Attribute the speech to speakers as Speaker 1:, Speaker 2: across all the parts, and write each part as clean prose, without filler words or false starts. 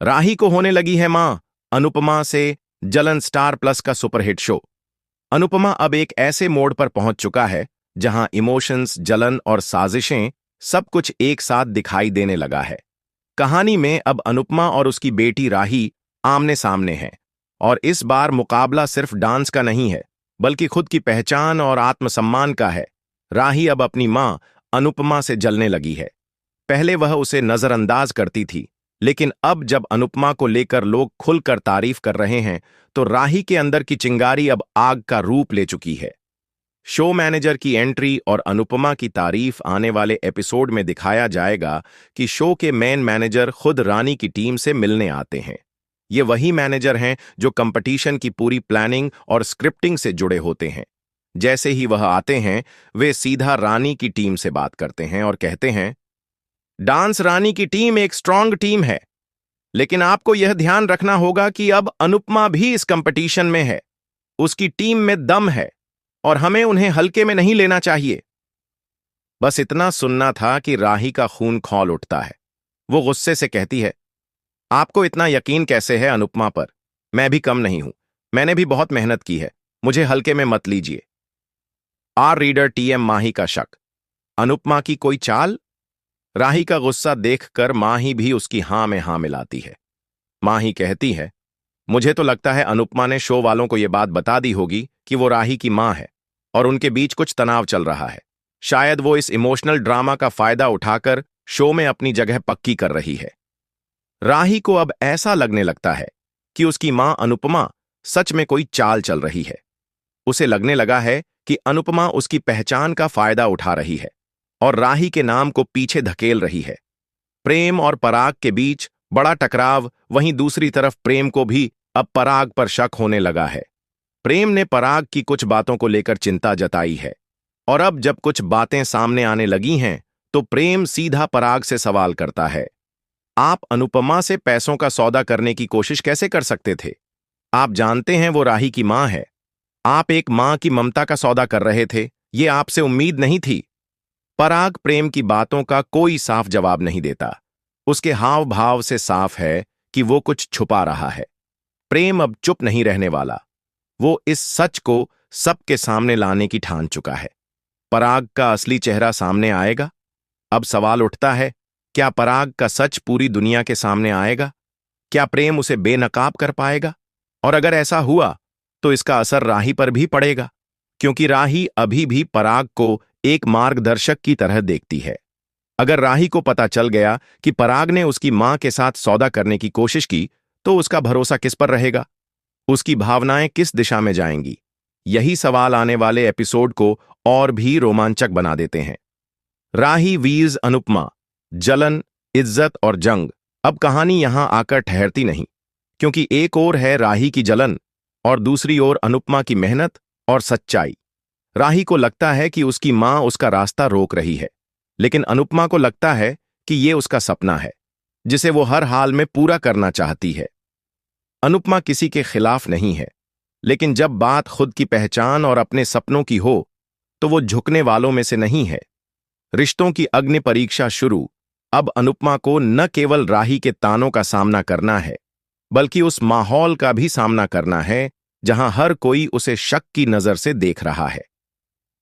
Speaker 1: राही को होने लगी है मां, अनुपमा से जलन स्टार प्लस का सुपरहिट शो। अनुपमा अब एक ऐसे मोड़ पर पहुंच चुका है जहां इमोशंस, जलन और साजिशें सब कुछ एक साथ दिखाई देने लगा है। कहानी में अब अनुपमा और उसकी बेटी राही आमने सामने हैं और इस बार मुकाबला सिर्फ डांस का नहीं है, बल्कि खुद की पहचान और आत्मसम्मान का है। राही अब अपनी मां अनुपमा से जलने लगी है। पहले वह उसे नजरअंदाज करती थी, लेकिन अब जब अनुपमा को लेकर लोग खुलकर तारीफ कर रहे हैं, तो राही के अंदर की चिंगारी अब आग का रूप ले चुकी है। शो मैनेजर की एंट्री और अनुपमा की तारीफ आने वाले एपिसोड में दिखाया जाएगा कि शो के मेन मैनेजर खुद रानी की टीम से मिलने आते हैं। ये वही मैनेजर हैं जो कंपटीशन की पूरी प्लानिंग और स्क्रिप्टिंग से जुड़े होते हैं। जैसे ही वह आते हैं, वे सीधा रानी की टीम से बात करते हैं और कहते हैं, डांस रानी की टीम एक स्ट्रांग टीम है, लेकिन आपको यह ध्यान रखना होगा कि अब अनुपमा भी इस कंपटीशन में है। उसकी टीम में दम है और हमें उन्हें हल्के में नहीं लेना चाहिए। बस इतना सुनना था कि राही का खून खौल उठता है। वो गुस्से से कहती है, आपको इतना यकीन कैसे है अनुपमा पर? मैं भी कम नहीं हूं, मैंने भी बहुत मेहनत की है, मुझे हल्के में मत लीजिए। आर रीडर टीएम माही का शक, अनुपमा की कोई चाल? राही का गुस्सा देखकर माही भी उसकी हां में हां मिलाती है। माही कहती है, मुझे तो लगता है अनुपमा ने शो वालों को यह बात बता दी होगी कि वो राही की मां है और उनके बीच कुछ तनाव चल रहा है। शायद वो इस इमोशनल ड्रामा का फायदा उठाकर शो में अपनी जगह पक्की कर रही है। राही को अब ऐसा लगने लगता है कि उसकी मां अनुपमा सच में कोई चाल चल रही है। उसे लगने लगा है कि अनुपमा उसकी पहचान का फायदा उठा रही है और राही के नाम को पीछे धकेल रही है। प्रेम और पराग के बीच बड़ा टकराव, वहीं दूसरी तरफ प्रेम को भी अब पराग पर शक होने लगा है। प्रेम ने पराग की कुछ बातों को लेकर चिंता जताई है और अब जब कुछ बातें सामने आने लगी हैं, तो प्रेम सीधा पराग से सवाल करता है, आप अनुपमा से पैसों का सौदा करने की कोशिश कैसे कर सकते थे? आप जानते हैं वो राही की मां है। आप एक मां की ममता का सौदा कर रहे थे, ये आपसे उम्मीद नहीं थी। पराग प्रेम की बातों का कोई साफ जवाब नहीं देता। उसके हाव भाव से साफ है कि वो कुछ छुपा रहा है। प्रेम अब चुप नहीं रहने वाला। वो इस सच को सबके सामने लाने की ठान चुका है। पराग का असली चेहरा सामने आएगा। अब सवाल उठता है, क्या पराग का सच पूरी दुनिया के सामने आएगा? क्या प्रेम उसे बेनकाब कर पाएगा? और अगर ऐसा हुआ तो इसका असर राही पर भी पड़ेगा, क्योंकि राही अभी भी पराग को एक मार्गदर्शक की तरह देखती है। अगर राही को पता चल गया कि पराग ने उसकी मां के साथ सौदा करने की कोशिश की, तो उसका भरोसा किस पर रहेगा? उसकी भावनाएं किस दिशा में जाएंगी? यही सवाल आने वाले एपिसोड को और भी रोमांचक बना देते हैं। राही वीज अनुपमा, जलन, इज्जत और जंग। अब कहानी यहां आकर ठहरती नहीं, क्योंकि एक ओर है राही की जलन और दूसरी ओर अनुपमा की मेहनत और सच्चाई। राही को लगता है कि उसकी मां उसका रास्ता रोक रही है, लेकिन अनुपमा को लगता है कि ये उसका सपना है, जिसे वो हर हाल में पूरा करना चाहती है। अनुपमा किसी के खिलाफ नहीं है, लेकिन जब बात खुद की पहचान और अपने सपनों की हो, तो वो झुकने वालों में से नहीं है। रिश्तों की अग्नि परीक्षा शुरू। अब अनुपमा को न केवल राही के तानों का सामना करना है, बल्कि उस माहौल का भी सामना करना है जहां हर कोई उसे शक की नजर से देख रहा है।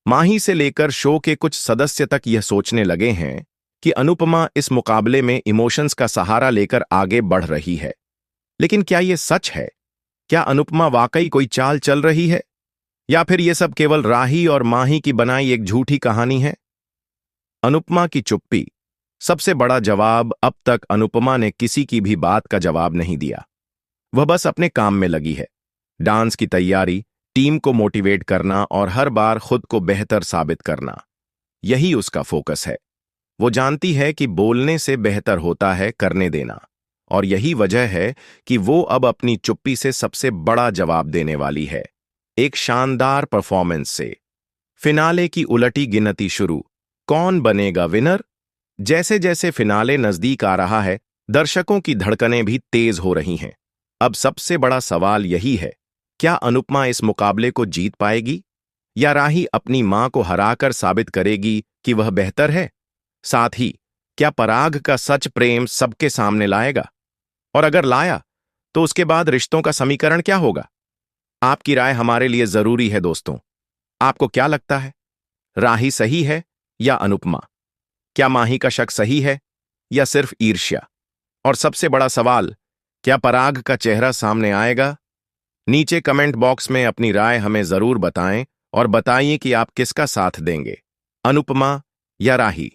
Speaker 1: माही से लेकर शो के कुछ सदस्य तक यह सोचने लगे हैं कि अनुपमा इस मुकाबले में इमोशंस का सहारा लेकर आगे बढ़ रही है। लेकिन क्या यह सच है? क्या अनुपमा वाकई कोई चाल चल रही है, या फिर यह सब केवल राही और माही की बनाई एक झूठी कहानी है? अनुपमा की चुप्पी। सबसे बड़ा जवाब, अब तक अनुपमा ने किसी की भी बात का जवाब नहीं दिया। वह बस अपने काम में लगी है। डांस की तैयारी, टीम को मोटिवेट करना और हर बार खुद को बेहतर साबित करना, यही उसका फोकस है। वो जानती है कि बोलने से बेहतर होता है करने देना, और यही वजह है कि वो अब अपनी चुप्पी से सबसे बड़ा जवाब देने वाली है, एक शानदार परफॉर्मेंस से। फिनाले की उलटी गिनती शुरू। कौन बनेगा विनर? जैसे जैसे फिनाले नजदीक आ रहा है, दर्शकों की धड़कनें भी तेज हो रही हैं। अब सबसे बड़ा सवाल यही है, क्या अनुपमा इस मुकाबले को जीत पाएगी, या राही अपनी मां को हराकर साबित करेगी कि वह बेहतर है? साथ ही क्या पराग का सच प्रेम सबके सामने लाएगा? और अगर लाया तो उसके बाद रिश्तों का समीकरण क्या होगा? आपकी राय हमारे लिए जरूरी है दोस्तों। आपको क्या लगता है? राही सही है या अनुपमा? क्या माही का शक सही है या सिर्फ ईर्ष्या? और सबसे बड़ा सवाल, क्या पराग का चेहरा सामने आएगा? नीचे कमेंट बॉक्स में अपनी राय हमें जरूर बताएं और बताइए कि आप किसका साथ देंगे, अनुपमा या राही।